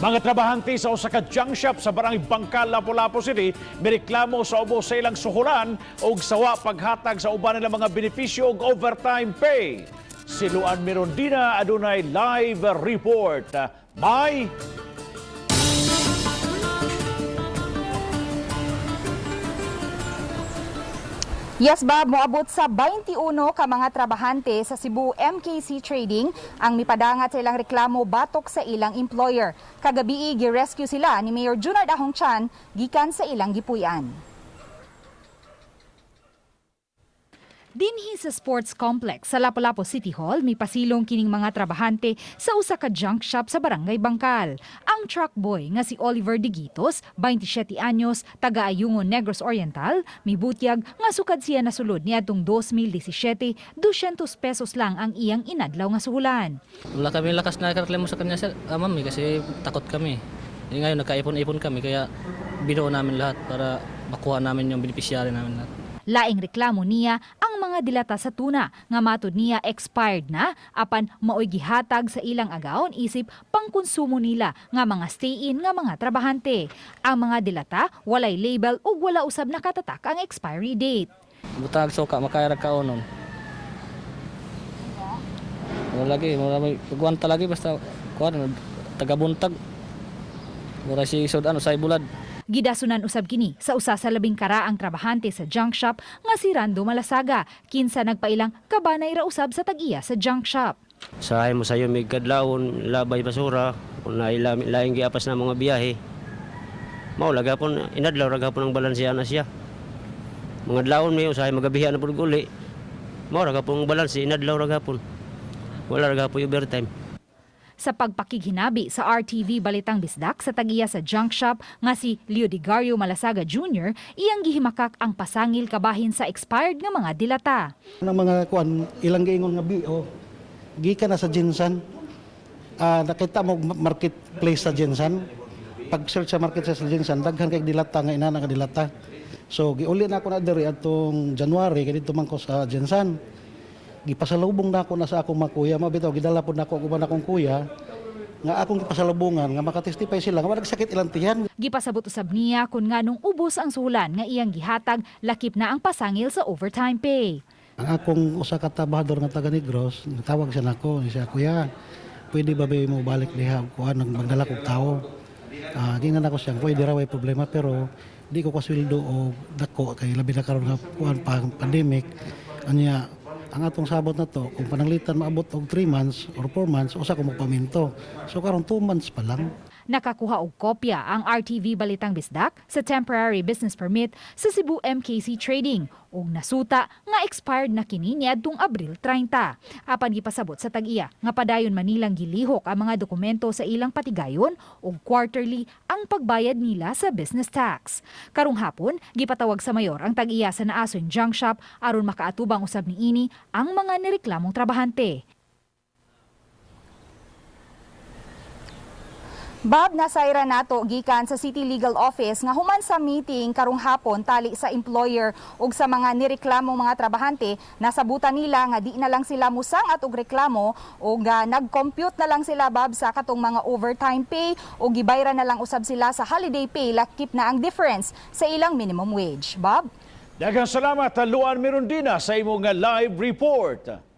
Mga trabahante sa usa ka junk shop sa barangay Bangkal, Lapu-Lapu City mireklamo sa ubos sa ilang suhulan o sawa paghatag sa uban nila mga benepisyo og overtime pay. Si Luan Mirondina adunay live report. May Yes, Bob, moabot sa 21 ka mga trabahante sa Cebu MKC Trading ang mipadangat sa ilang reklamo batok sa ilang employer. Kagabi gi-rescue sila ni Mayor Junard Ahongchan gikan sa ilang gipuy-an. Dinhi sa sports complex sa Lapu-Lapu City Hall, may pasilong kining mga trabahante sa usa ka junk shop sa barangay Bangkal. Ang truck boy nga si Oliver Digitos, 27 anyos, taga Ayungon, Negros Oriental, may butyag nga sukad siya nasulod niadtong 2017, 200 pesos lang ang iyang inadlaw nga suhulan. Wala kami lakas na reklamo sa kanya, sir, mami, kasi takot kami. Ngayon nagkaipon-ipon kami kaya binuo namin lahat para makuha namin yung beneficiary namin lahat. Laing reklamo niya ang mga dilata sa tuna nga matud niya expired na apan maoy gihatag sa ilang agaon isip pangkonsumo nila nga mga stay-in nga mga trabahante. Ang mga dilata walay label ug wala usab nakatatak ang expiry date. Butag soka makayarag kaonon. Wala may pagwanta lagi basta kuan tagabuntag. Mura si isod say bulad. Gidasunan usab kini sa usa sa labing karaang trabahante sa junk shop nga si Rando Malasaga. Kinsa nagpailang kabanay ra usab sa tag-iya sa junk shop. Sahay mo sayo may kadlawon, labay basura, kung laing giapas na mga biyahe. Maulaga po, inadlaw raga po ng balansiya na siya. Mga dlawon may usahay magabihan na po uli. Maulaga po ng balansi, inadlaw raga po. Wala raga po yung overtime. Sa pagpakiginabi sa RTV Balitang Bisdak sa tag-iya sa junk shop nga si Leodigario Malasaga Jr., iyang gihimakak ang pasangil kabahin sa expired nga mga dilata. Ng mga kuan ilang giingon nga bio gikan na sa Jinsan. Nakita mo marketplace sa Jinsan. Pag search sa market sa Jinsan daghan kay dilata nga inana nga dilata. So giuli na ako na diri atong January kay dito man ko sa Jinsan. Gipasalubong na ako na sa akong mga kuya, mabitaw gidala pod nako uban akong kuya nga akong gipasalubongan nga makatestify sila nga wala sakit ilang tiyan. Gipasabot usab niya kun nganong ubos ang suhulan nga iyang gihatag lakip na ang pasangil sa overtime pay. Ang akong usa ka trabahador nga taga Negros, tawag siya nako, siya kuya, pwede ba mo balik diha kuan magdala kog tawo. Gingan ako siya, pwede ra way problema pero di ko kasweldo o dako kay labi na karon nga kuan pandemic. Anya ang atong sabot na to, kung pananglitan maabot og 3 months or 4 months, usa ko magpaminto. So karon 2 months pa lang. Nakakuha og kopya ang RTV Balitang Bisdak sa temporary business permit sa Cebu MKC Trading ug nasuta nga expired na kini niadtong Abril 30. Apan gipasabot sa tag-iya nga padayon manilang gilihok ang mga dokumento sa ilang patigayon ug quarterly ang pagbayad nila sa business tax. Karong hapon gipatawag sa mayor ang tag-iya sa Naasoy Junk Shop aron makaatubang usab niini ang mga nireklamong trabahante. Bob, nasayra nato gikan sa City Legal Office nga human sa meeting karong hapon tali sa employer ug sa mga nireklamong mga trabahante, nasabutan nila nga di na lang sila musangat og reklamo ug nag-compute na lang sila, Bob, sa katong mga overtime pay ug gibayra na lang usab sila sa holiday pay lakip na ang difference sa ilang minimum wage. Bob? daghang salamat Luan Mirondina sa imong live report.